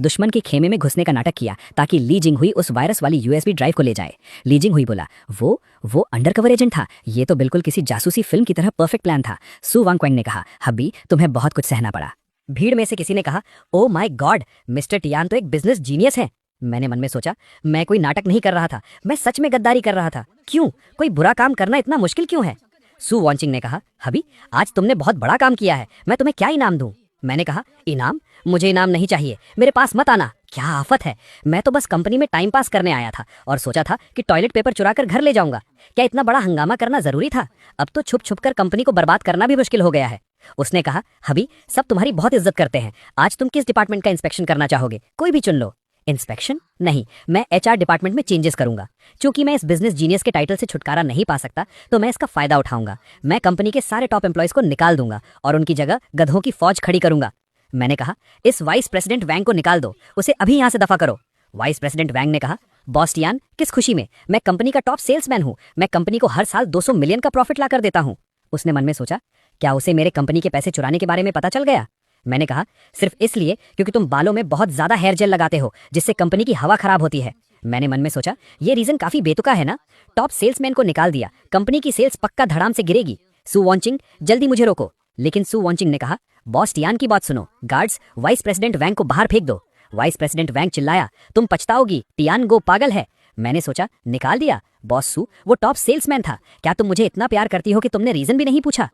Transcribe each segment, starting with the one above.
दुश्मन के खेमे में घुसने का नाटक किया ताकि ली जिंगहुई उस वायरस वाली यूएसबी ड्राइव को ले जाए। ली जिंगहुई बोला, वो अंडरकवर एजेंट था। ये तो बिल्कुल किसी जासूसी फिल्म की तरह परफेक्ट प्लान था। सु वांगक्वेंग ने कहा, हब्बी तुम्हें बहुत कुछ सहना पड़ा। भीड़ में से किसी ने कहा, oh my God, mister Tian तो एक बिजनेस जीनियस है। मैंने मन में सोचा, मैं कोई नाटक नहीं कर रहा था, मैं सच में गद्दारी कर रहा था। क्यों? कोई बुरा काम करना इतना मुश्किल क्यों है? सु वांचिंग ने कहा, हबी आज तुमने बहुत बड़ा काम किया है, मैं तुम्हें क्या इनाम दूं? मैंने कहा, इनाम? मुझे इनाम नहीं चाहिए, मेरे पास मत आना। क्या आफत है, मैं तो बस कंपनी में टाइम पास करने आया था और सोचा था कि टॉयलेट पेपर चुरा कर घर ले जाऊंगा। क्या इतना बड़ा हंगामा करना जरूरी था? अब तो छुप छुप कर कंपनी को बर्बाद करना भी मुश्किल हो गया है। उसने कहा, हबी सब तुम्हारी बहुत इज्जत करते हैं, आज तुम किस डिपार्टमेंट का इंस्पेक्शन करना चाहोगे? कोई भी चुन लो। इंस्पेक्शन? नहीं, मैं एचआर डिपार्टमेंट में चेंजेस करूंगा। क्योंकि मैं इस बिजनेस जीनियस के टाइटल से छुटकारा नहीं पा सकता, तो मैं इसका फायदा उठाऊंगा। मैं कंपनी के सारे टॉप एम्प्लॉयज को निकाल दूंगा और उनकी जगह गधों की फौज खड़ी करूंगा। मैंने कहा, इस वाइस प्रेसिडेंट वैंग को निकाल दो, उसे अभी यहां से दफा करो। वाइस प्रेसिडेंट वैंग ने कहा, बॉस टियान किस खुशी में? मैं कंपनी का टॉप सेल्समैन हूं, मैं कंपनी को हर साल 200 मिलियन का प्रॉफिट ला कर देता हूं। उसने मन में सोचा, क्या उसे मेरे कंपनी के पैसे चुराने के बारे में पता चल गया? मैंने कहा, सिर्फ इसलिए क्योंकि तुम बालों में बहुत ज्यादा हेयर जेल लगाते हो, जिससे कंपनी की हवा खराब होती है। मैंने मन में सोचा, ये रीजन काफी बेतुका है ना। टॉप सेल्समैन को निकाल दिया, कंपनी की सेल्स पक्का धड़ाम से गिरेगी। सु वांचिंग जल्दी मुझे रोको। लेकिन सु वांचिंग ने कहा, बॉस टियान की बात सुनो, गार्ड्स वाइस प्रेसिडेंट वैंग को बाहर फेंक दो। वाइस प्रेसिडेंट वैंग चिल्लाया, तुम पछताओगी, टियान गो पागल है। मैंने सोचा, निकाल दिया? बॉस सु, वो टॉप सेल्समैन था। क्या तुम मुझे इतना प्यार करती हो कि तुमने रीजन भी नहीं पूछा?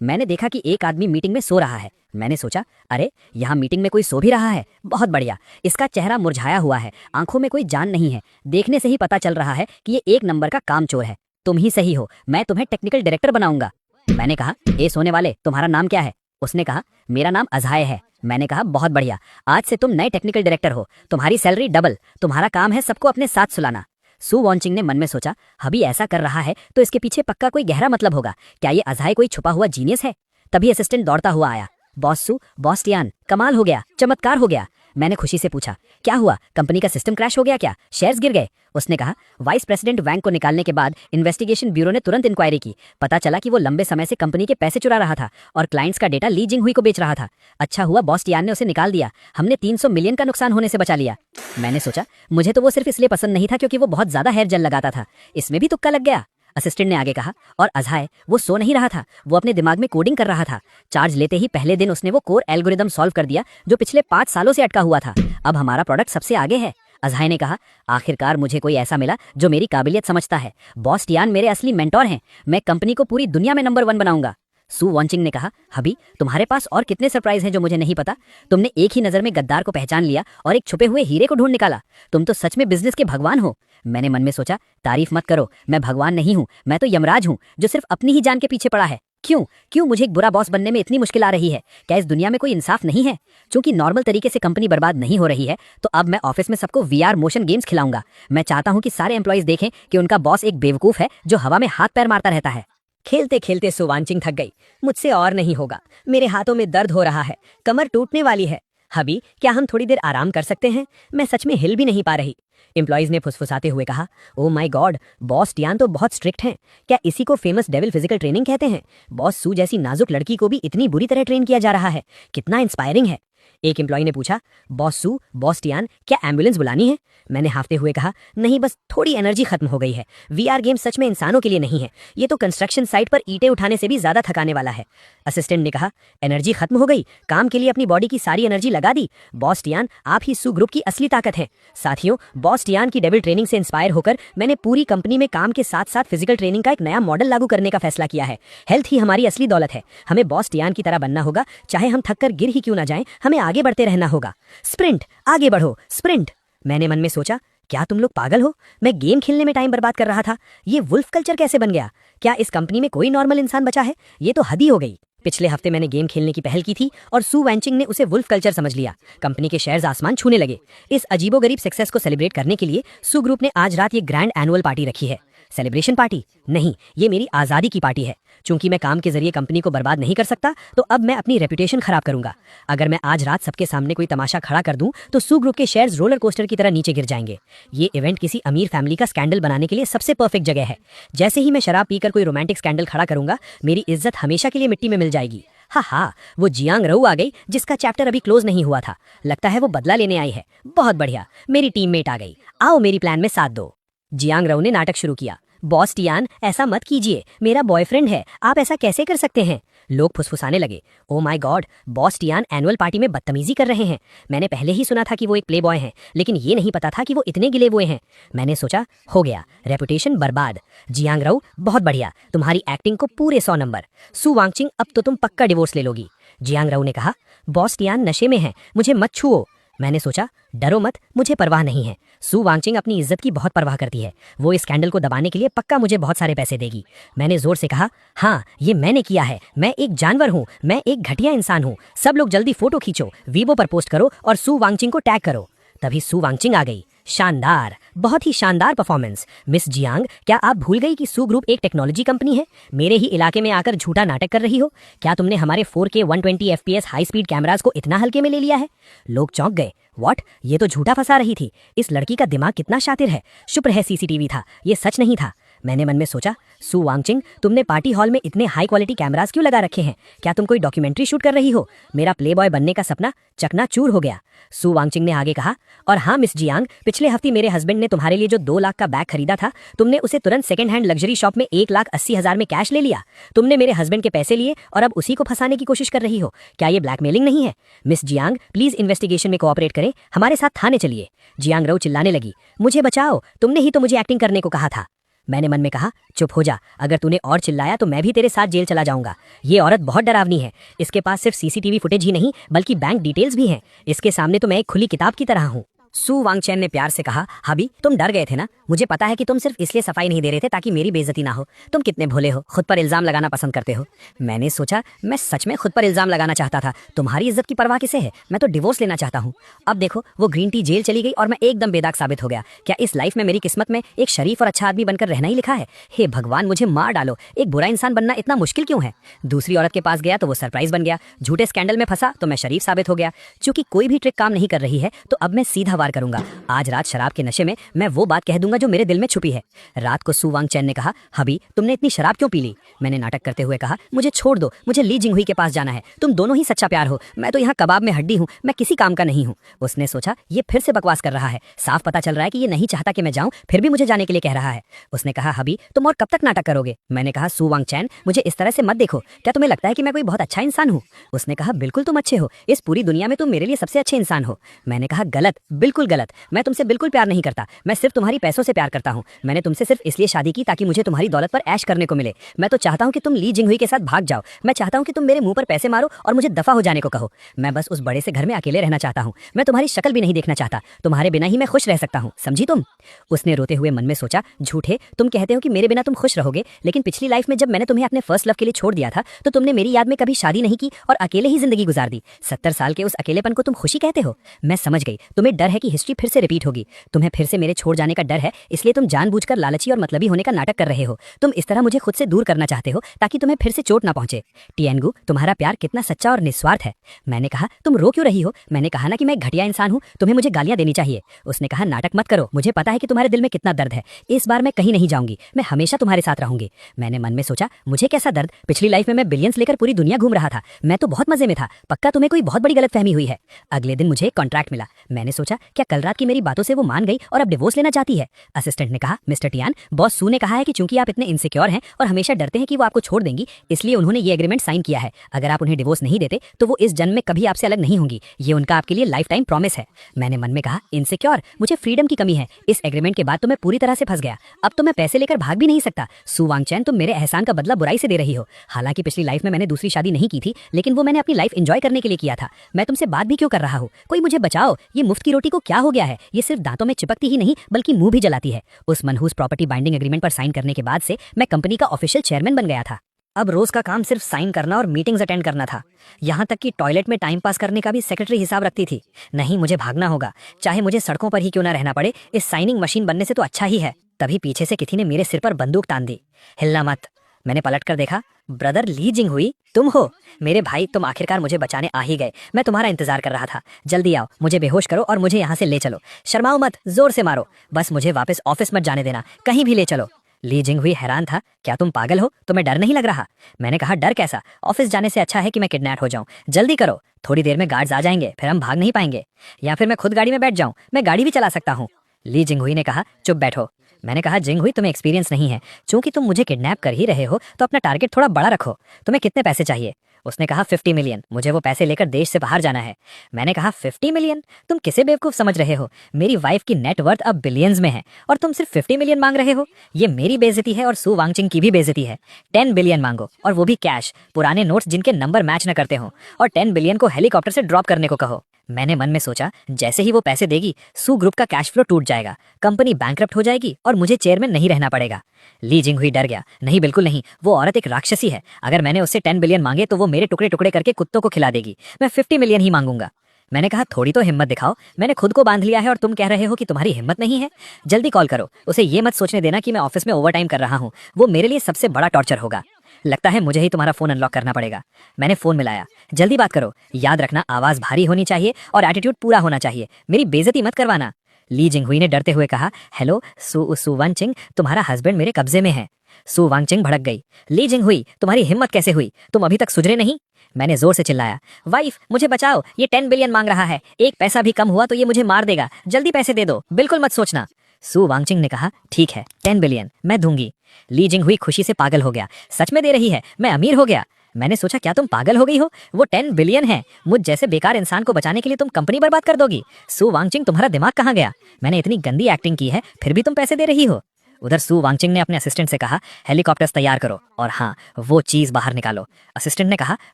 मैंने देखा कि एक आदमी मीटिंग में सो रहा है। मैंने सोचा, अरे यहाँ मीटिंग में कोई सो भी रहा है, बहुत बढ़िया। इसका चेहरा मुरझाया हुआ है, आंखों में कोई जान नहीं है, देखने से ही पता चल रहा है कि ये एक नंबर का कामचोर है। तुम ही सही हो, मैं तुम्हें टेक्निकल डायरेक्टर बनाऊंगा। मैंने कहा, ए सोने वाले, तुम्हारा नाम क्या है? उसने कहा, मेरा नाम अजाए है। मैंने कहा, बहुत बढ़िया, आज से तुम नए टेक्निकल डायरेक्टर हो, तुम्हारी सैलरी डबल, तुम्हारा काम है सबको अपने साथ सुलाना। सु वांचिंग ने मन में सोचा, हबी ऐसा कर रहा है तो इसके पीछे पक्का कोई गहरा मतलब होगा। क्या ये अजाए कोई छुपा हुआ जीनियस है? तभी असिस्टेंट दौड़ता हुआ आया, बॉस सु, बॉस टियान, कमाल हो गया, चमत्कार हो गया। मैंने खुशी से पूछा, क्या हुआ? कंपनी का सिस्टम क्रैश हो गया क्या? शेयर्स गिर गए? उसने कहा, वाइस प्रेसिडेंट वैंग को निकालने के बाद इन्वेस्टिगेशन ब्यूरो ने तुरंत इंक्वायरी की। पता चला कि वो लंबे समय से कंपनी के पैसे चुरा रहा था और क्लाइंट्स का डेटा ली जिंगहुई को बेच रहा था। अच्छा हुआ बॉस टियान ने उसे निकाल दिया, हमने 300 मिलियन का नुकसान होने से बचा लिया। मैंने सोचा, मुझे तो वो सिर्फ इसलिए पसंद नहीं था क्योंकि वो बहुत ज्यादा हेयर जेल लगाता था, इसमें भी तुक्का लग गया। असिस्टेंट ने आगे कहा, और अजाए वो सो नहीं रहा था, वो अपने दिमाग में कोडिंग कर रहा था। चार्ज लेते ही पहले दिन उसने वो कोर एल्गोरिदम सॉल्व कर दिया जो पिछले 5 सालों से अटका हुआ था। अब हमारा प्रोडक्ट सबसे आगे है। अजाए ने कहा, आखिरकार मुझे कोई ऐसा मिला जो मेरी काबिलियत समझता है। बॉस टियान मेरे असली मेंटोर हैं, मैं कंपनी को पूरी दुनिया में नंबर 1 बनाऊंगा। सु वांचिंग ने कहा, हबी तुम्हारे पास और कितने सरप्राइज हैं जो मुझे नहीं पता। तुमने एक ही नजर में गद्दार को पहचान लिया और एक छुपे हुए हीरे को ढूंढ निकाला। तुम तो सच में बिजनेस के भगवान हो। मैंने मन में सोचा, तारीफ मत करो, मैं भगवान नहीं हूँ, मैं तो यमराज हूँ जो सिर्फ अपनी ही जान के पीछे पड़ा है। क्यों मुझे एक बुरा बॉस बनने में इतनी मुश्किल आ रही है? क्या इस दुनिया में कोई इंसाफ नहीं है? क्योंकि नॉर्मल तरीके से कंपनी बर्बाद नहीं हो रही है, तो अब मैं ऑफिस में सबको वीआर मोशन गेम्स खिलाऊंगा। मैं चाहता हूँ कि सारे एम्प्लॉइज देखें कि उनका बॉस एक बेवकूफ है जो हवा में हाथ पैर मारता रहता है। खेलते खेलते सु वांचिंग थक गई। मुझसे और नहीं होगा, मेरे हाथों में दर्द हो रहा है, कमर टूटने वाली है। हबी क्या हम थोड़ी देर आराम कर सकते हैं? मैं सच में हिल भी नहीं पा रही। एम्प्लॉइज ने फुसफुसाते हुए कहा, oh my God, boss Tian तो बहुत स्ट्रिक्ट हैं। क्या इसी को फेमस डेविल फिजिकल ट्रेनिंग कहते हैं? बॉस सु जैसी नाजुक लड़की को भी इतनी बुरी तरह ट्रेन किया जा रहा है, कितना इंस्पायरिंग है। एक एम्प्लॉय ने पूछा, बॉस सु, बॉस टियान, क्या एम्बुलेंस बुलानी है? मैंने हाफते हुए कहा, नहीं, बस थोड़ी एनर्जी खत्म हो गई है। वीआर गेम सच में इंसानों के लिए नहीं है, ये तो कंस्ट्रक्शन साइट पर ईंटें उठाने से भी ज्यादा थकाने वाला है। असिस्टेंट ने कहा, एनर्जी खत्म हो गई, काम के लिए अपनी बॉडी की सारी एनर्जी लगा दी। बॉस टियान, आप ही सु ग्रुप की असली ताकत है। साथियों, बॉस टियान की डेविल ट्रेनिंग से इंस्पायर होकर मैंने पूरी कंपनी में काम के साथ साथ फिजिकल ट्रेनिंग का एक नया मॉडल लागू करने का फैसला किया है। हेल्थ ही हमारी असली दौलत है, हमें बॉस टियान की तरह बनना होगा, चाहे हम थक कर गिर ही क्यों ना जाएं, हमें आगे बढ़ते रहना होगा। स्प्रिंट, आगे बढ़ो, स्प्रिंट। मैंने मन में सोचा, क्या तुम लोग पागल हो? मैं गेम खेलने में टाइम बर्बाद कर रहा था, ये वुल्फ कल्चर कैसे बन गया? क्या इस कंपनी में कोई नॉर्मल इंसान बचा है? ये तो हद ही हो गई। पिछले हफ्ते मैंने गेम खेलने की पहल की थी और सु वांचिंग ने उसे वुल्फ कल्चर समझ लिया। कंपनी के शेयर्स आसमान छूने लगे। इस अजीबोगरीब सक्सेस को सेलिब्रेट करने के लिए सु ग्रुप ने आज रात ये ग्रैंड एनुअल पार्टी रखी है। सेलिब्रेशन पार्टी नहीं, ये मेरी आज़ादी की पार्टी है। चूंकि मैं काम के जरिए कंपनी को बर्बाद नहीं कर सकता, तो अब मैं अपनी रेपुटेशन खराब करूंगा। अगर मैं आज रात सबके सामने कोई तमाशा खड़ा कर दूं, तो सु ग्रुप के शेयर्स रोलर कोस्टर की तरह नीचे गिर जाएंगे। ये इवेंट किसी अमीर फैमिली का स्कैंडल बनाने के लिए सबसे परफेक्ट जगह है। जैसे ही मैं शराब पीकर कोई रोमांटिक स्कैंडल खड़ा करूंगा, मेरी इज्जत हमेशा के लिए मिट्टी में मिल जाएगी। हाँ हाँ, वो जियांग रऊ आ गई जिसका चैप्टर अभी क्लोज नहीं हुआ था। लगता है वो बदला लेने आई है। बहुत बढ़िया, मेरी टीममेट आ गई। आओ मेरी प्लान में साथ दो। जियांग रऊ ने नाटक शुरू किया। बॉस टियान, ऐसा मत कीजिए, मेरा बॉयफ्रेंड है, आप ऐसा कैसे कर सकते हैं? लोग फुसफुसाने लगे। Oh my God, boss Tian annual party में बदतमीजी कर रहे हैं। मैंने पहले ही सुना था कि वो एक प्ले बॉय हैं, लेकिन ये नहीं पता था कि वो इतने गिले हुए हैं। मैंने सोचा हो गया, रेपुटेशन बर्बाद। जियांग रऊ, बहुत बढ़िया, तुम्हारी एक्टिंग को पूरे 100 नंबर। सु वांगचिंग, अब तो तुम पक्का डिवोर्स ले लोगी। जियांग रऊ ने कहा, बॉस टियान नशे में है, मुझे मत छुओ। मैंने सोचा डरो मत, मुझे परवाह नहीं है। सु वांगचिंग अपनी इज्जत की बहुत परवाह करती है, वो इस स्कैंडल को दबाने के लिए पक्का मुझे बहुत सारे पैसे देगी। मैंने जोर से कहा, हाँ ये मैंने किया है, मैं एक जानवर हूँ, मैं एक घटिया इंसान हूँ। सब लोग जल्दी फोटो खींचो, वीबो पर पोस्ट करो और सु वांगचिंग को टैग करो। तभी सु वांगचिंग आ गई। शानदार, बहुत ही शानदार परफॉर्मेंस। मिस जियांग, क्या आप भूल गई कि सु ग्रुप एक टेक्नोलॉजी कंपनी है? मेरे ही इलाके में आकर झूठा नाटक कर रही हो? क्या तुमने हमारे 4K 120 FPS high speed cameras को इतना हल्के में ले लिया है? लोग चौंक गए। व्हाट, ये तो झूठा फंसा रही थी। इस लड़की का दिमाग कितना शातिर है। शुक्र है सीसीटीवी था, ये सच नहीं था। मैंने मन में सोचा, सु वांगचिंग, तुमने पार्टी हॉल में इतने हाई क्वालिटी कैमरास क्यों लगा रखे हैं? क्या तुम कोई डॉक्यूमेंट्री शूट कर रही हो? मेरा प्ले बॉय बनने का सपना चकनाचूर हो गया। सु वांगचिंग ने आगे कहा, और हाँ मिस जियांग, पिछले हफ्ते मेरे हस्बैंड ने तुम्हारे लिए जो 2 लाख का बैग खरीदा था, तुमने उसे तुरंत सेकंड हैंड लग्जरी शॉप में 1,80,000 में कैश ले लिया। तुमने मेरे हस्बैंड के पैसे लिए और अब उसी को फंसाने की कोशिश कर रही हो। क्या ये ब्लैकमेलिंग नहीं है? मिस जियांग, प्लीज इन्वेस्टिगेशन में कोऑपरेट करें, हमारे साथ थाने चलिए। जियांग रऊ चिल्लाने लगी, मुझे बचाओ, तुमने ही तो मुझे एक्टिंग करने को कहा था। मैंने मन में कहा, चुप हो जा, अगर तूने और चिल्लाया तो मैं भी तेरे साथ जेल चला जाऊंगा। ये औरत बहुत डरावनी है, इसके पास सिर्फ सीसीटीवी फुटेज ही नहीं बल्कि बैंक डिटेल्स भी हैं। इसके सामने तो मैं एक खुली किताब की तरह हूँ। सु वांगचैन ने प्यार से कहा, हबी तुम डर गए थे ना? मुझे पता है कि तुम सिर्फ इसलिए सफाई नहीं दे रहे थे ताकि मेरी बेइज्जती ना हो। तुम कितने भोले हो, खुद पर इल्जाम लगाना पसंद करते हो। मैंने सोचा, मैं सच में खुद पर इल्जाम लगाना चाहता था। तुम्हारी इज्जत की परवाह किसे है? मैं तो डिवोर्स लेना चाहता हूँ। अब देखो, वो ग्रीन टी जेल चली गई और मैं एकदम बेदाग साबित हो गया। क्या इस लाइफ में मेरी किस्मत में एक शरीफ और अच्छा आदमी बनकर रहना ही लिखा है? हे भगवान, मुझे मार डालो, एक बुरा इंसान बनना इतना मुश्किल क्यों है? दूसरी औरत के पास गया तो वो सरप्राइज बन गया, झूठे स्कैंडल में फंसा तो मैं शरीफ साबित हो गया। चूंकि कोई भी ट्रिक काम नहीं कर रही है तो अब मैं सीधा वार करूंगा। आज रात शराब के नशे में मैं वो बात कह दूंगा जो मेरे दिल में छुपी है। रात को सु वांगचैन ने कहा, हबी तुमने इतनी शराब क्यों पी ली? मैंने नाटक करते हुए कहा, मुझे छोड़ दो, मुझे ली जिंगहुई के पास जाना है। तुम दोनों ही सच्चा प्यार हो, मैं तो यहाँ कबाब में हड्डी हूँ, मैं किसी काम का नहीं हूँ। उसने सोचा, ये फिर से बकवास कर रहा है, साफ पता चल रहा है कि ये नहीं चाहता कि मैं जाऊँ, फिर भी मुझे जाने के लिए कह रहा है। उसने कहा, हबी तुम और कब तक नाटक करोगे? मैंने कहा, सु वांगचैन मुझे इस तरह से मत देखो, क्या तुम्हें लगता है कि मैं कोई बहुत अच्छा इंसान हूँ? उसने कहा, बिल्कुल तुम अच्छे हो, इस पूरी दुनिया में तुम मेरे लिए सबसे अच्छे इंसान हो। मैंने कहा, गलत, बिल्कुल गलत, मैं तुमसे बिल्कुल प्यार नहीं करता, मैं सिर्फ तुम्हारी पैसों से प्यार करता हूँ। मैंने तुमसे सिर्फ इसलिए शादी की ताकि मुझे तुम्हारी दौलत पर ऐश करने को मिले। मैं तो चाहता हूँ कि तुम ली जिंगहुई के साथ भाग जाओ। मैं चाहता हूँ कि तुम मेरे मुंह पर पैसे मारो और मुझे दफा हो जाने को कहो। मैं बस उस बड़े से घर में अकेले रहना चाहता हूँ। मैं तुम्हारी शक्ल भी नहीं देखना चाहता, तुम्हारे बिना ही मैं खुश रह सकता हूँ, समझी तुम? उसने रोते हुए मन में सोचा, झूठे, तुम कहते हो कि मेरे बिना तुम खुश रहोगे, लेकिन पिछली लाइफ में जब मैंने तुम्हें अपने फर्स्ट लव के लिए छोड़ दिया था तो तुमने मेरी याद में कभी शादी नहीं की और अकेले ही जिंदगी गुजार दी। 70 साल के उस अकेलेपन को तुम खुशी कहते हो? मैं समझ गई, तुम्हें डर है कि हिस्ट्री फिर से रिपीट होगी। तुम्हें फिर से मेरे छोड़ जाने का डर है, इसलिए तुम जानबूझकर लालची और मतलबी होने का नाटक कर रहे हो। तुम इस तरह मुझे खुद से दूर करना चाहते हो ताकि तुम्हें फिर से चोट ना पहुंचे। टिएनगू, तुम्हारा प्यार कितना सच्चा और निस्वार्थ है। मैंने कहा, तुम रो क्यों रही हो? मैंने कहा ना कि मैं एक घटिया इंसान हूँ, तुम्हें मुझे गालियां देनी चाहिए। उसने कहा, नाटक मत करो, मुझे पता है कि तुम्हारे दिल में कितना दर्द है। इस बार मैं कहीं नहीं जाऊंगी, मैं हमेशा तुम्हारे साथ रहूंगी। मैंने मन में सोचा, मुझे कैसा दर्द? पिछली लाइफ में मैं बिलियंस लेकर पूरी दुनिया घूम रहा था, मैं तो बहुत मजे में था। पक्का तुम्हें कोई बहुत बड़ी गलतफहमी हुई है। अगले दिन मुझे एक कॉन्ट्रैक्ट मिला। मैंने सोचा, क्या कल रात की मेरी बातों से वो मान गई और अब डिवोर्स लेना चाहती है? असिस्टेंट ने कहा, मिस्टर टियान, बॉस सू ने कहा है कि चूंकि आप इतने इनसिक्योर हैं और हमेशा डरते हैं कि वो आपको छोड़ देंगी, इसलिए उन्होंने ये एग्रीमेंट साइन किया है। अगर आप उन्हें डिवोर्स नहीं देते तो वो इस जन्म में कभी आपसे अलग नहीं होंगी। ये उनका आपके लिए लाइफ टाइम प्रॉमिस है। मैंने मन में कहा, इनसिक्योर, मुझे फ्रीडम की कमी है। इस एग्रीमेंट के बाद तो मैं पूरी तरह से फंस गया। अब तो मैं पैसे लेकर भाग भी नहीं सकता। सु वांगचैन, तुम मेरे एहसान का बदला बुराई से दे रही हो। हालांकि पिछली लाइफ में मैंने दूसरी शादी नहीं की थी, लेकिन वो मैंने अपनी लाइफ एंजॉय करने के लिए किया था। मैं तुमसे बात भी क्यों कर रहा हूँ? कोई मुझे बचाओ, ये मुफ्त की रोटी को क्या हो गया है? ये सिर्फ दांतों में चिपकती ही नहीं बल्कि मुंह भी जलाती है। उस मनहूस प्रॉपर्टी बाइंडिंग एग्रीमेंट पर साइन करने के बाद से मैं कंपनी का ऑफिशियल चेयरमैन बन गया था। अब रोज का काम सिर्फ साइन करना और मीटिंग्स अटेंड करना था। यहाँ तक कि टॉयलेट में टाइम पास करने का भी सेक्रेटरी हिसाब रखती थी। नहीं, मुझे भागना होगा, चाहे मुझे सड़कों पर ही क्यों ना रहना पड़े। इस साइनिंग मशीन बनने से तो अच्छा ही है। तभी पीछे से किसी ने मेरे सिर पर बंदूक तान दी। हिलना मत। मैंने पलट कर देखा। ब्रदर ली जिंगहुई, तुम हो? मेरे भाई, तुम आखिरकार मुझे बचाने आ ही गए। मैं तुम्हारा इंतजार कर रहा था। जल्दी आओ, मुझे बेहोश करो और मुझे यहाँ से ले चलो। शर्माओ मत, जोर से मारो, बस मुझे वापस ऑफिस मत जाने देना, कहीं भी ले चलो। ली जिंग हुई हैरान था। क्या तुम पागल हो? तुम्हें डर नहीं लग रहा? मैंने कहा डर कैसा, ऑफिस जाने से अच्छा है कि मैं किडनैप हो जाऊं। जल्दी करो, थोड़ी देर में गार्ड्स आ जाएंगे, फिर हम भाग नहीं पाएंगे। या फिर मैं खुद गाड़ी में बैठ जाऊं, मैं गाड़ी भी चला सकता हूँ। ली जिंगहुई ने कहा चुप बैठो। मैंने कहा जिंगहुई तुम्हें एक्सपीरियंस नहीं है, चूंकि तुम मुझे किडनैप कर ही रहे हो तो अपना टारगेट थोड़ा बड़ा रखो। तुम्हें कितने पैसे चाहिए? उसने कहा 50 मिलियन, मुझे वो पैसे लेकर देश से बाहर जाना है। मैंने कहा 50 मिलियन? तुम किसे बेवकूफ समझ रहे हो? मेरी वाइफ की नेटवर्थ अब बिलियंस में है और तुम सिर्फ 50 मिलियन मांग रहे हो। ये मेरी बेइज्जती है और सू वांगचिंग की भी बेइज्जती है। 10 बिलियन मांगो, और वो भी कैश, पुराने नोट्स जिनके नंबर मैच न करते हो, और 10 बिलियन को हेलीकॉप्टर से ड्रॉप करने को कहो। मैंने मन में सोचा जैसे ही वो पैसे देगी सू ग्रुप का कैश फ्लो टूट जाएगा, कंपनी बैंकरप्ट हो जाएगी और मुझे चेयरमैन नहीं रहना पड़ेगा। ली जिंगहुई डर गया। नहीं, बिल्कुल नहीं, वो औरत एक राक्षसी है। अगर मैंने उससे 10 बिलियन मांगे तो वो मेरे टुकड़े टुकड़े करके कुत्तों को खिला देगी। मैं 50 मिलियन ही मांगूंगा। मैंने कहा थोड़ी तो हिम्मत दिखाओ, मैंने खुद को बांध लिया है और तुम कह रहे हो कि तुम्हारी हिम्मत नहीं है। जल्दी कॉल करो, उसे ये मत सोचने देना कि मैं ऑफिस में ओवरटाइम कर रहा हूँ, वो मेरे लिए सबसे बड़ा टॉर्चर होगा। लगता है मुझे ही तुम्हारा फोन अनलॉक करना पड़ेगा। मैंने फोन मिलाया। जल्दी बात करो, याद रखना आवाज भारी होनी चाहिए और एटीट्यूड पूरा होना चाहिए, मेरी बेइज्जती मत करवाना। ली जिंगहुई ने डरते हुए कहा हेलो सू वांगचिंग, तुम्हारा हस्बैंड मेरे कब्जे में है। सू वांगचिंग भड़क गई। ली जिंगहुई, तुम्हारी हिम्मत कैसे हुई? तुम अभी तक सुधरे नहीं? मैंने जोर से चिल्लाया वाइफ मुझे बचाओ, ये 10 बिलियन मांग रहा है, एक पैसा भी कम हुआ तो ये मुझे मार देगा, जल्दी पैसे दे दो, बिल्कुल मत सोचना। सू वांगचिंग ने कहा ठीक है 10 बिलियन मैं दूंगी। ली जिंगहुई खुशी से पागल हो गया। सच में दे रही है, मैं अमीर हो गया। मैंने सोचा क्या तुम पागल हो गई हो? वो 10 बिलियन है, मुझ जैसे बेकार इंसान को बचाने के लिए तुम कंपनी बर्बाद कर दोगी? सू वांगचिंग तुम्हारा दिमाग कहाँ गया? मैंने इतनी गंदी एक्टिंग की है फिर भी तुम पैसे दे रही हो। उधर सू वांगचिंग ने अपने असिस्टेंट से कहा हेलीकॉप्टर्स तैयार करो और हाँ वो चीज बाहर निकालो। असिस्टेंट ने कहा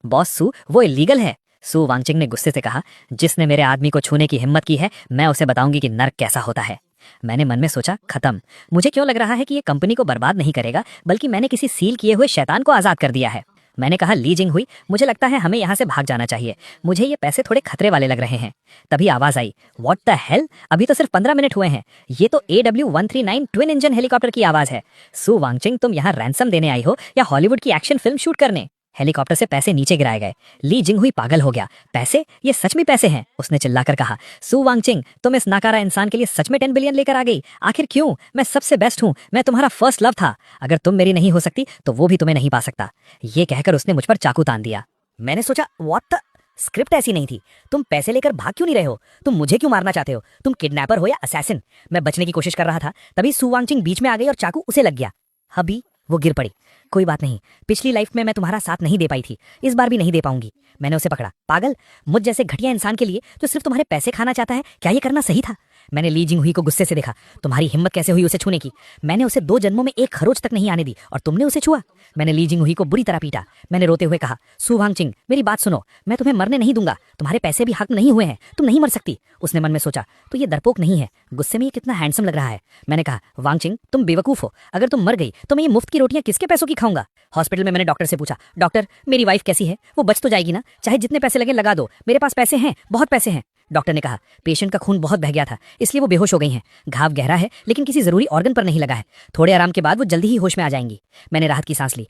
बॉस सू वो इलीगल है। सू वांगचिंग ने गुस्से से कहा जिसने मेरे आदमी को छूने की हिम्मत की है मैं उसे बताऊंगी कि नर्क कैसा होता है। मैंने मन में सोचा खत्म। मुझे क्यों लग रहा है कि ये कंपनी को बर्बाद नहीं करेगा, बल्कि मैंने किसी सील किए हुए शैतान को आजाद कर दिया है। मैंने कहा ली जिंगहुई, मुझे लगता है हमें यहाँ से भाग जाना चाहिए, मुझे ये पैसे थोड़े खतरे वाले लग रहे हैं। तभी आवाज आई व्हाट द हेल, अभी तो सिर्फ 15 मिनट हुए हैं, ये तो AW139 ट्विन इंजन हेलीकॉप्टर की आवाज है। सू वांगचिंग तुम यहाँ रैंसम देने आई हो या हॉलीवुड की एक्शन फिल्म शूट करने? हेलीकॉप्टर से पैसे नीचे गिराए गए। ली जिंगहुई पागल हो गया। पैसे? ये सच में पैसे हैं? उसने चिल्लाकर कहा सू वांगचिंग तुम इस नाकारा इंसान के लिए सच में 10 बिलियन लेकर आ गई? आखिर क्यों? मैं सबसे बेस्ट हूँ, मैं तुम्हारा फर्स्ट लव था, अगर तुम मेरी नहीं हो सकती तो वो भी तुम्हें नहीं पा सकता। ये कहकर उसने मुझ पर चाकू तान दिया। मैंने सोचा व्हाट द, स्क्रिप्ट ऐसी नहीं थी। तुम पैसे लेकर भाग क्यों नहीं रहे हो? तुम मुझे क्यों मारना चाहते हो? तुम किडनैपर हो या असैसिन? मैं बचने की कोशिश कर रहा था, तभी सू वांगचिंग बीच में आ गई और चाकू उसे लग गया। अभी वो गिर पड़ी। कोई बात नहीं, पिछली लाइफ में मैं तुम्हारा साथ नहीं दे पाई थी, इस बार भी नहीं दे पाऊंगी। मैंने उसे पकड़ा। पागल, मुझ जैसे घटिया इंसान के लिए जो सिर्फ तुम्हारे पैसे खाना चाहता है, क्या ये करना सही था? मैंने ली जिंगहुई को गुस्से से देखा। तुम्हारी हिम्मत कैसे हुई उसे छूने की? मैंने उसे 2 जन्मों में एक खरोच तक नहीं आने दी और तुमने उसे छुआ। मैंने ली जिंगहुई को बुरी तरह पीटा। मैंने रोते हुए कहा सू वांगचिंग मेरी बात सुनो, मैं तुम्हें मरने नहीं दूंगा, तुम्हारे पैसे भी हक नहीं हुए हैं, तुम नहीं मर सकती। उसने मन में सोचा तो ये डरपोक नहीं है, गुस्से में ये कितना हैंडसम लग रहा है। मैंने कहा वांगचिंग तुम बेवकूफ हो, अगर तुम मर गई तो मैं ये मुफ्त की रोटियां किसके पैसों की खाऊंगा? हॉस्पिटल में मैंने डॉक्टर से पूछा डॉक्टर मेरी वाइफ कैसी है? वो बच तो जाएगी ना? चाहे जितने पैसे लगे लगा दो, मेरे पास पैसे हैं, बहुत पैसे हैं। डॉक्टर ने कहा पेशेंट का खून बहुत बह गया था, इसलिए वो बेहोश हो गई हैं। घाव गहरा है लेकिन किसी जरूरी ऑर्गन पर नहीं लगा है, थोड़े आराम के बाद वो जल्दी ही होश में आ जाएंगी। मैंने राहत की सांस ली।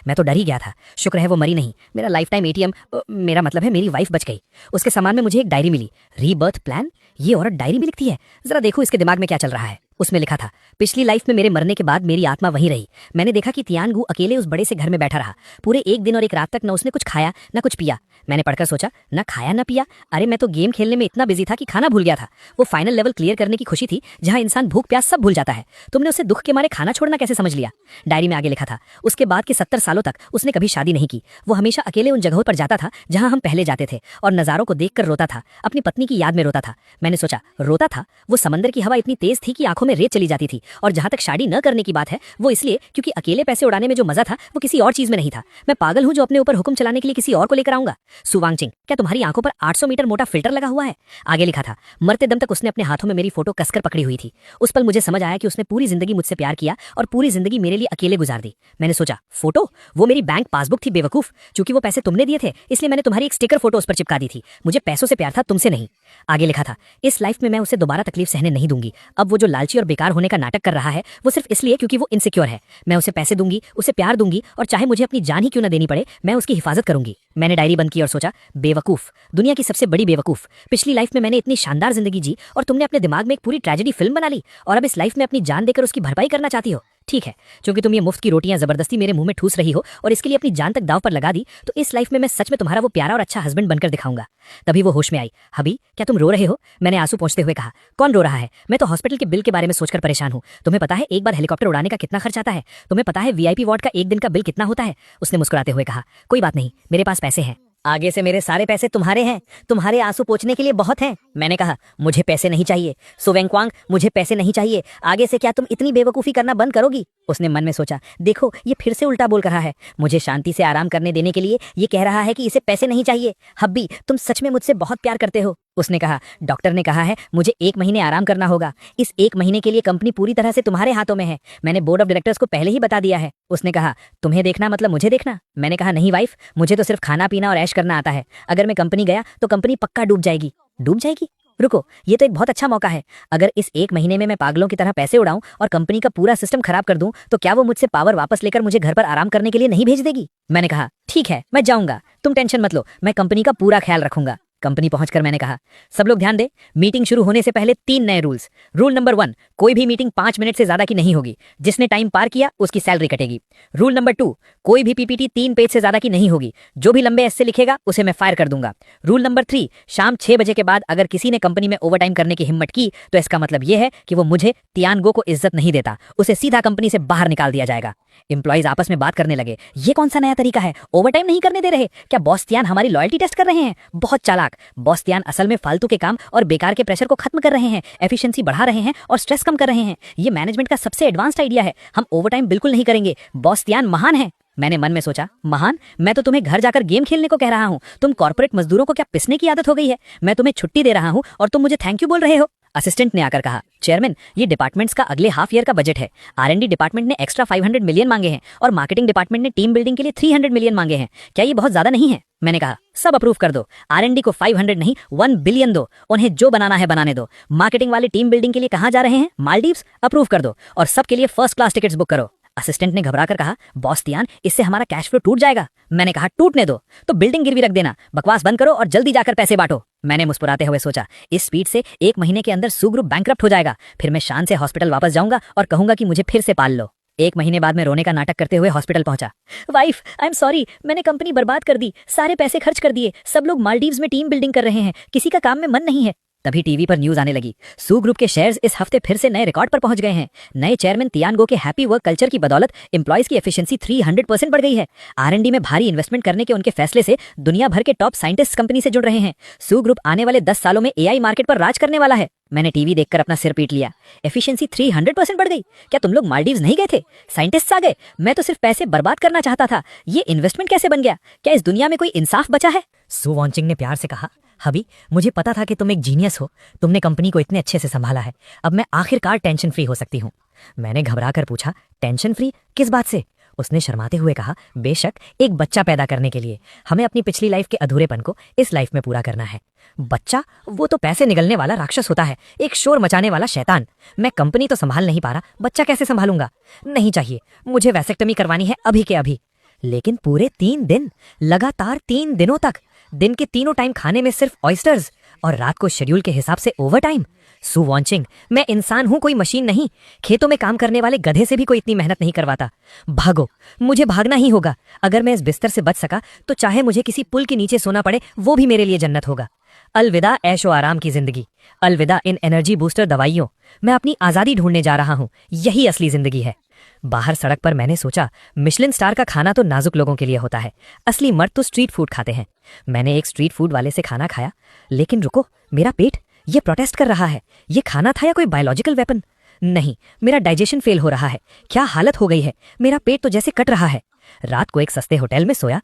मैं तो डर ही गया था, शुक्र है वो मरी नहीं। मेरा लाइफ टाइम ATM, मेरा मतलब है मेरी वाइफ बच गई। उसके सामान में मुझे एक डायरी मिली, रीबर्थ प्लान। ये औरत डायरी भी लिखती है, जरा देखो इसके दिमाग में क्या चल रहा है। उसमें लिखा था पिछली लाइफ में मेरे मरने के बाद मेरी आत्मा वहीं रही। मैंने देखा कि तियानगू अकेले उस बड़े से घर में बैठा रहा, पूरे 1 दिन और 1 रात तक न उसने कुछ खाया न कुछ पिया। मैंने पढ़कर सोचा न खाया न पिया, अरे मैं तो गेम खेलने में इतना बिजी था कि खाना भूल गया था। वो फाइनल लेवल क्लियर करने की खुशी थी जहां इंसान भूख प्यास सब भूल जाता है। तुमने उसे दुख के मारे खाना छोड़ना कैसे समझ लिया? डायरी में आगे लिखा था उसके बाद के 70 सालों तक उसने कभी शादी नहीं की। वो हमेशा अकेले उन जगहों पर जाता था जहां हम पहले जाते थे और नजारों को देखकर रोता था, अपनी पत्नी की याद में रोता था। मैंने सोचा रोता था? वो समंदर की हवा इतनी तेज थी कि आंखों में रेत चली जाती थी। और जहां तक शादी न करने की बात है वो इसलिए क्योंकि अकेले पैसे उड़ाने में जो मजा था वो किसी और चीज में नहीं था। मैं पागल हूं जो अपने ऊपर हुक्म चलाने के लिए किसी और को लेकर आऊंगा। सू वांगचिंग क्या तुम्हारी आंखों पर 800 मीटर मोटा फिल्टर लगा हुआ है? आगे लिखा था मरते दम तक उसने अपने हाथों में मेरी फोटो कसकर पकड़ी हुई थी। उस पल मुझे समझ आया कि उसने पूरी जिंदगी मुझसे प्यार किया और पूरी जिंदगी मेरे लिए अकेले गुजार दी। मैंने सोचा फोटो? वो मेरी बैंक पासबुक थी बेवकूफ। चूंकि वो पैसे तुमने दिए थे इसलिए मैंने तुम्हारी एक स्टिकर फोटो उस पर चिपका दी थी। मुझे पैसों से प्यार था, तुमसे नहीं। आगे लिखा था इस लाइफ में मैं उसे दोबारा तकलीफ सहने नहीं दूंगी। अब वो जो लालची और बेकार होने का नाटक कर रहा है वो सिर्फ इसलिए क्योंकि वो इनसिक्योर है। मैं उसे पैसे दूंगी, उसे प्यार दूंगी और चाहे मुझे अपनी जान ही क्यों न देनी पड़े मैं उसकी हिफाजत करूंगी। मैंने डायरी बंद की और सोचा बेवकूफ, दुनिया की सबसे बड़ी बेवकूफ। पिछली लाइफ में मैंने इतनी शानदार जिंदगी जी और तुमने अपने दिमाग में एक पूरी ट्रेजेडी फिल्म बना ली और अब इस लाइफ में अपनी जान देकर उसकी भरपाई करना चाहती हो। ठीक है, क्योंकि तुम ये मुफ्त की रोटियां जबरदस्ती मेरे मुंह में ठूस रही हो और इसके लिए अपनी जान तक दाव पर लगा दी, तो इस लाइफ में मैं सच में तुम्हारा वो प्यारा और अच्छा हस्बैंड बनकर दिखाऊंगा। तभी वो होश में आई। हबी, क्या तुम रो रहे हो? मैंने आंसू पोंछते हुए कहा। कौन रो रहा है? मैं तो हॉस्पिटल के बिल के बारे में सोचकर परेशान हूँ। तुम्हें पता है एक बार हेलीकॉप्टर उड़ाने का कितना खर्च आता है? तुम्हें पता है वीआईपी वार्ड का एक दिन का बिल कितना होता है? उसने मुस्कुराते हुए कहा, कोई बात नहीं, मेरे पास पैसे हैं। आगे से मेरे सारे पैसे तुम्हारे हैं, तुम्हारे आंसू पोंछने के लिए बहुत हैं। मैंने कहा, मुझे पैसे नहीं चाहिए सु वेंक्वांग, मुझे पैसे नहीं चाहिए। आगे से क्या तुम इतनी बेवकूफ़ी करना बंद करोगी? उसने मन में सोचा, देखो ये फिर से उल्टा बोल रहा है। मुझे शांति से आराम करने देने के लिए ये कह रहा है कि इसे पैसे नहीं चाहिए। हब्बी, तुम सच में मुझसे बहुत प्यार करते हो। उसने कहा, डॉक्टर ने कहा है मुझे 1 महीने आराम करना होगा। इस 1 महीने के लिए कंपनी पूरी तरह से तुम्हारे हाथों में है। मैंने बोर्ड ऑफ डायरेक्टर्स को पहले ही बता दिया है। उसने कहा, तुम्हें देखना मतलब मुझे देखना? मैंने कहा, नहीं वाइफ, मुझे तो सिर्फ खाना पीना और ऐश करना आता है। अगर मैं कंपनी गया तो कंपनी पक्का डूब जाएगी। डूब जाएगी? रुको, ये तो एक बहुत अच्छा मौका है। अगर इस 1 महीने में मैं पागलों की तरह पैसे उड़ाऊं और कंपनी का पूरा सिस्टम खराब कर दूं, तो क्या वो मुझसे पावर वापस लेकर मुझे घर पर आराम करने के लिए नहीं भेज देगी? मैंने कहा, ठीक है, मैं जाऊंगा, तुम टेंशन मत लो, मैं कंपनी का पूरा ख्याल रखूंगा। कंपनी पहुंचकर मैंने कहा, सब लोग ध्यान दे, मीटिंग शुरू होने से पहले 3 नए रूल्स। रूल नंबर 1, कोई भी मीटिंग 5 मिनट से ज्यादा की नहीं होगी। जिसने टाइम पार किया उसकी सैलरी कटेगी। रूल नंबर 2, कोई भी पीपीटी 3 पेज से ज्यादा की नहीं होगी। जो भी लंबे एस से लिखेगा उसे मैं फायर कर दूंगा। रूल नंबर 3, शाम 6 बजे के बाद अगर किसी ने कंपनी में ओवरटाइम करने की हिम्मत की तो इसका मतलब यह है कि वो मुझे तियानगो को इज्जत नहीं देता, उसे सीधा कंपनी से बाहर निकाल दिया जाएगा। एम्प्लॉइज आपस में बात करने लगे, ये कौन सा नया तरीका है? ओवरटाइम नहीं करने दे रहे? क्या बॉस तियान हमारी लॉयल्टी टेस्ट कर रहे हैं? बहुत चालाक। बॉस तियान असल में फालतू के काम और बेकार के प्रेशर को खत्म कर रहे हैं, एफिशिएंसी बढ़ा रहे हैं और स्ट्रेस कम कर रहे हैं। ये मैनेजमेंट का सबसे एडवांस्ड आइडिया है। हम ओवरटाइम बिल्कुल नहीं करेंगे। बॉस तियान महान है। मैंने मन में सोचा, महान? मैं तो तुम्हें घर जाकर गेम खेलने को कह रहा हूँ। तुम कॉर्पोरेट मजदूरों को क्या पिसने की आदत हो गई है? मैं तुम्हें छुट्टी दे रहा हूँ और तुम मुझे थैंक यू बोल रहे हो। असिस्टेंट ने आकर कहा, चेयरमैन, ये डिपार्टमेंट्स का अगले हाफ ईयर का बजट है। आर&डी डिपार्टमेंट ने एक्स्ट्रा 500 मिलियन मांगे हैं और मार्केटिंग डिपार्टमेंट ने टीम बिल्डिंग के लिए 300 मिलियन मांगे हैं। क्या ये बहुत ज्यादा नहीं है? मैंने कहा, सब अप्रूव कर दो। आर&डी को 500 नहीं 1 बिलियन दो। उन्हें जो बनाना है बनाने दो। मार्केटिंग वाले टीम बिल्डिंग के लिए कहाँ जा रहे हैं? मालदीव्स। अप्रूव कर दो और सबके लिए फर्स्ट क्लास टिकट्स बुक करो। असिस्टेंट ने घबराकर कहा, बॉस तियान, इससे हमारा कैश फ्लो टूट जाएगा। मैंने कहा, टूटने दो तो बिल्डिंग गिरवी रख देना। बकवास बंद करो और जल्दी जाकर पैसे बांटो। मैंने मुस्कुराते हुए सोचा, इस स्पीड से 1 महीने के अंदर सू ग्रुप बैंकरप्ट हो जाएगा। फिर मैं शान से हॉस्पिटल वापस जाऊंगा और कहूंगा कि मुझे फिर से पाल लो। 1 महीने बाद मैं रोने का नाटक करते हुए हॉस्पिटल पहुंचा। वाइफ, आई एम सॉरी, मैंने कंपनी बर्बाद कर दी, सारे पैसे खर्च कर दिए। सब लोग मालदीव्स में टीम बिल्डिंग कर रहे हैं, किसी का काम में मन नहीं है। तभी टीवी पर न्यूज आने लगी, सू ग्रुप के शेयर्स इस हफ्ते फिर से नए रिकॉर्ड पर पहुंच गए हैं। नए चेयरमैन तियानगो के हैप्पी वर्क कल्चर की बदौलत एम्प्लॉइज की एफिशिएंसी 300% बढ़ गई है। आर&डी में भारी इन्वेस्टमेंट करने के उनके फैसले से दुनिया भर के टॉप साइंटिस्ट कंपनी से जुड़ रहे हैं। सू ग्रुप आने वाले 10 सालों में एआई मार्केट पर राज करने वाला है। मैंने टीवी देखकर अपना सिर पीट लिया। एफिशिएंसी 300% बढ़ गई? क्या तुम लोग मालदीव्स नहीं गए थे? साइंटिस्ट आ गए? मैं तो सिर्फ पैसे बर्बाद करना चाहता था। ये इन्वेस्टमेंट कैसे बन गया? क्या इस दुनिया में कोई इंसाफ बचा है? सु वांचिंग ने प्यार से कहा, हबी, मुझे पता था कि तुम एक जीनियस हो। तुमने कंपनी को इतने अच्छे से संभाला है। अब मैं आखिरकार टेंशन फ्री हो सकती हूँ। मैंने घबरा कर पूछा, टेंशन फ्री किस बात से? उसने शर्माते हुए कहा, बेशक, एक बच्चा पैदा करने के लिए। हमें अपनी पिछली लाइफ के अधूरेपन को इस लाइफ में पूरा करना है। बच्चा? वो तो पैसे निगलने वाला राक्षस होता है, एक शोर मचाने वाला शैतान। मैं कंपनी तो संभाल नहीं पा रहा, बच्चा कैसे संभालूंगा? नहीं चाहिए, मुझे वैसेक्टमी करवानी है अभी के अभी। लेकिन पूरे 3 दिन, लगातार 3 दिनों तक, दिन के तीनों टाइम खाने में सिर्फ ऑयस्टर्स और रात को शेड्यूल के हिसाब से ओवर टाइम। सु वांचिंग, मैं इंसान हूं, कोई मशीन नहीं। खेतों में काम करने वाले गधे से भी कोई इतनी मेहनत नहीं करवाता। भागो, मुझे भागना ही होगा। अगर मैं इस बिस्तर से बच सका तो चाहे मुझे किसी पुल के नीचे सोना पड़े, वो भी मेरे लिए जन्नत होगा। अलविदा ऐशो आराम की जिंदगी, अलविदा इन एनर्जी बूस्टर दवाइयों। मैं अपनी आजादी ढूंढने जा रहा हूं, यही असली जिंदगी है। बाहर सड़क पर मैंने सोचा, मिशलिन स्टार का खाना तो नाजुक लोगों के लिए होता है, असली मर्द तो स्ट्रीट फूड खाते हैं। मैंने एक स्ट्रीट फूड वाले से खाना खाया, लेकिन रुको, मेरा पेट ये प्रोटेस्ट कर रहा है। ये खाना था या कोई बायोलॉजिकल वेपन? नहीं, मेरा डाइजेशन फेल हो रहा है। क्या हालत हो गई है, मेरा पेट तो जैसे कट रहा है। रात को एक सस्ते होटल में सोया।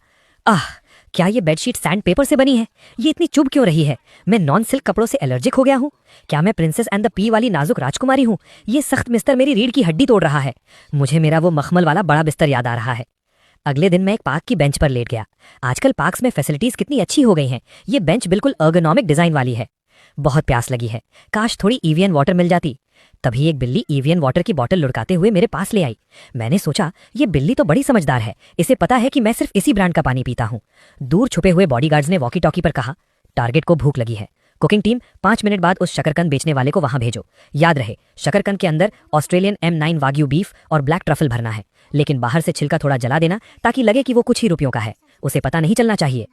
क्या ये बेडशीट सैंड पेपर से बनी है? ये इतनी चुभ क्यों रही है? मैं नॉन सिल्क कपड़ों से एलर्जिक हो गया हूँ? क्या मैं प्रिंसेस एंड द पी वाली नाजुक राजकुमारी हूँ? ये सख्त बिस्तर मेरी रीढ़ की हड्डी तोड़ रहा है। मुझे मेरा वो मखमल वाला बड़ा बिस्तर याद आ रहा है। अगले दिन मैं एक पार्क की बेंच पर लेट गया। आजकल पार्क्स में फैसिलिटीज कितनी अच्छी हो गई हैं। ये बेंच बिल्कुल अर्गोनॉमिक डिजाइन वाली है। बहुत प्यास लगी है, काश थोड़ी ईवियन वाटर मिल जाती। तभी एक बिल्ली ईवियन वाटर की बोतल लुढ़काते हुए मेरे पास ले आई। मैंने सोचा, ये बिल्ली तो बड़ी समझदार है, इसे पता है कि मैं सिर्फ इसी ब्रांड का पानी पीता हूँ। दूर छुपे हुए बॉडीगार्ड्स ने वॉकी टॉकी पर कहा, टारगेट को भूख लगी है, कुकिंग टीम 5 मिनट बाद उस शकरकंद बेचने वाले को वहां भेजो। याद रहे, शकरकंद के अंदर ऑस्ट्रेलियन M9 वाग्यू बीफ और ब्लैक ट्रफल भरना है, लेकिन बाहर से छिलका थोड़ा जला देना ताकि लगे कि वो कुछ ही रुपयों का है। उसे पता नहीं चलना चाहिए।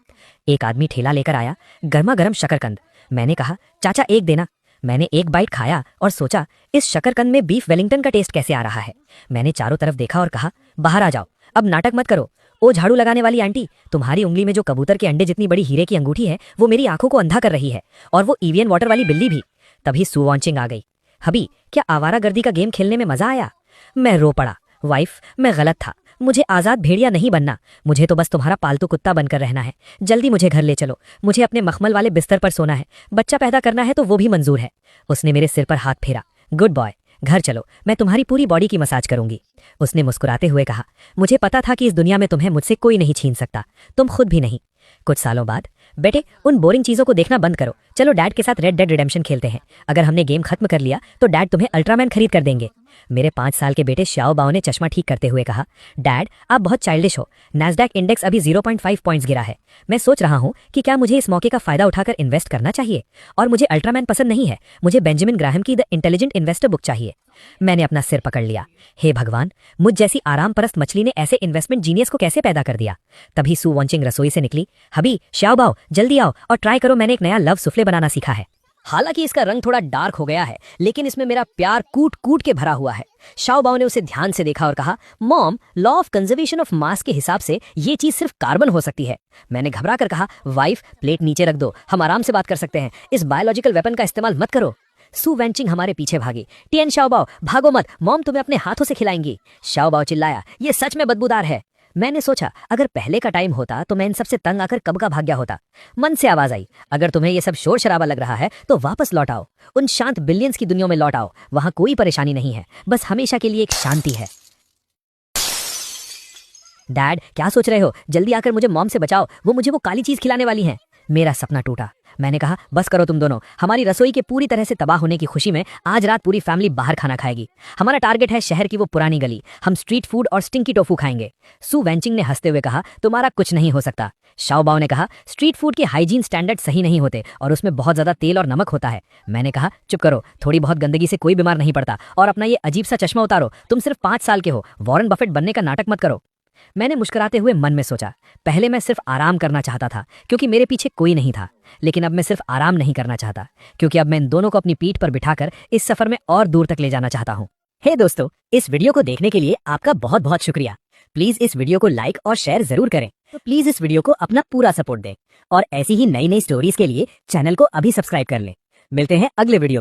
एक आदमी ठेला लेकर आया, गर्मा गर्म शकरकंद। मैंने कहा, चाचा एक देना। मैंने एक बाइट खाया और सोचा, इस शकरकंद में बीफ वेलिंगटन का टेस्ट कैसे आ रहा है। मैंने चारों तरफ देखा और कहा, बाहर आ जाओ, अब नाटक मत करो। ओ झाड़ू लगाने वाली आंटी, तुम्हारी उंगली में जो कबूतर के अंडे जितनी बड़ी हीरे की अंगूठी है वो मेरी आंखों को अंधा कर रही है, और वो एवियन वाटर वाली बिल्ली भी। तभी सू वॉन्चिंग आ गई। हबी, क्या आवारागर्दी का गेम खेलने में मजा आया? मैं रो पड़ा। वाइफ, मैं गलत था, मुझे आजाद भेड़िया नहीं बनना, मुझे तो बस तुम्हारा पालतू कुत्ता बनकर रहना है। जल्दी मुझे घर ले चलो, मुझे अपने मखमल वाले बिस्तर पर सोना है, बच्चा पैदा करना है तो वो भी मंजूर है। उसने मेरे सिर पर हाथ फेरा। गुड बॉय, घर चलो, मैं तुम्हारी पूरी बॉडी की मसाज करूंगी। उसने मुस्कुराते हुए कहा, मुझे पता था कि इस दुनिया में तुम्हें मुझसे कोई नहीं छीन सकता, तुम खुद भी नहीं। कुछ सालों बाद, बेटे उन बोरिंग चीजों को देखना बंद करो, चलो डैड के साथ रेड डेड रिडेम्पशन खेलते हैं। अगर हमने गेम खत्म कर लिया तो डैड तुम्हें अल्ट्रामैन खरीद कर देंगे। मेरे 5 साल के बेटे श्याओ बाओ ने चश्मा ठीक करते हुए कहा, डैड आप बहुत चाइल्डिश हो, नैस्डैक इंडेक्स अभी 0.5 पॉइंट्स गिरा है। मैं सोच रहा हूँ कि क्या मुझे इस मौके का फायदा उठाकर इन्वेस्ट करना चाहिए। और मुझे अल्ट्रामैन पसंद नहीं है, मुझे बेंजामिन ग्राहम की द इंटेलिजेंट इन्वेस्टर बुक चाहिए। मैंने अपना सिर पकड़ लिया। हे भगवान, मुझ जैसी आराम परस्त मछली ने ऐसे इन्वेस्टमेंट जीनियस को कैसे पैदा कर दिया। तभी सू वॉन्चिंग रसोई से निकली। हबी, श्याओ बाओ जल्दी आओ और ट्राई करो, मैंने एक नया लव सुफले बनाना सीखा है। हालांकि इसका रंग थोड़ा डार्क हो गया है, लेकिन इसमें मेरा प्यार कूट कूट के भरा हुआ है। श्याओ बाओ ने उसे ध्यान से देखा और कहा, mom, law of conservation of mass के हिसाब से ये चीज सिर्फ कार्बन हो सकती है। मैंने घबरा कर कहा, वाइफ प्लेट नीचे रख दो, हम आराम से बात कर सकते हैं, इस बायोलॉजिकल वेपन का इस्तेमाल मत करो। सू वैंचिंग हमारे पीछे भागी। टियन श्याओ बाओ भागो मत, मॉम तुम्हें अपने हाथों से खिलाएंगी। श्याओ बाओ चिल्लाया, ये सच में बदबूदार है। मैंने सोचा, अगर पहले का टाइम होता तो मैं इन सबसे तंग आकर कब का भाग गया होता। मन से आवाज आई, अगर तुम्हें ये सब शोर शराबा लग रहा है तो वापस लौट आओ, उन शांत बिलियंस की दुनिया में लौट आओ। वहां कोई परेशानी नहीं है, बस हमेशा के लिए एक शांति है। डैड क्या सोच रहे हो, जल्दी आकर मुझे मॉम से बचाओ, मुझे वो काली चीज खिलाने वाली है। मेरा सपना टूटा। मैंने कहा, बस करो तुम दोनों, हमारी रसोई के पूरी तरह से तबाह होने की खुशी में आज रात पूरी फैमिली बाहर खाना खाएगी। हमारा टारगेट है शहर की वो पुरानी गली, हम स्ट्रीट फूड और स्टिंकी टोफू खाएंगे। सू वैंचिंग ने हंसते हुए कहा, तुम्हारा कुछ नहीं हो सकता। श्याओ बाओ ने कहा, स्ट्रीट फूड के हाइजीन स्टैंडर्ड सही नहीं होते और उसमें बहुत ज्यादा तेल और नमक होता है। मैंने कहा, चुप करो, थोड़ी बहुत गंदगी से कोई बीमार नहीं पड़ता, और अपना ये अजीब सा चश्मा उतारो, तुम सिर्फ 5 साल के हो, वॉरेन बफेट बनने का नाटक मत करो। मैंने मुस्कुराते हुए मन में सोचा, पहले मैं सिर्फ आराम करना चाहता था क्योंकि मेरे पीछे कोई नहीं था, लेकिन अब मैं सिर्फ आराम नहीं करना चाहता क्योंकि अब मैं इन दोनों को अपनी पीठ पर बिठाकर इस सफर में और दूर तक ले जाना चाहता हूँ। हे दोस्तों, इस वीडियो को देखने के लिए आपका बहुत बहुत शुक्रिया। प्लीज इस वीडियो को लाइक और शेयर जरूर करें। तो प्लीज इस वीडियो को अपना पूरा सपोर्ट दें और ऐसी ही नई नई स्टोरीज के लिए चैनल को अभी सब्सक्राइब कर लें। मिलते हैं अगले वीडियो में।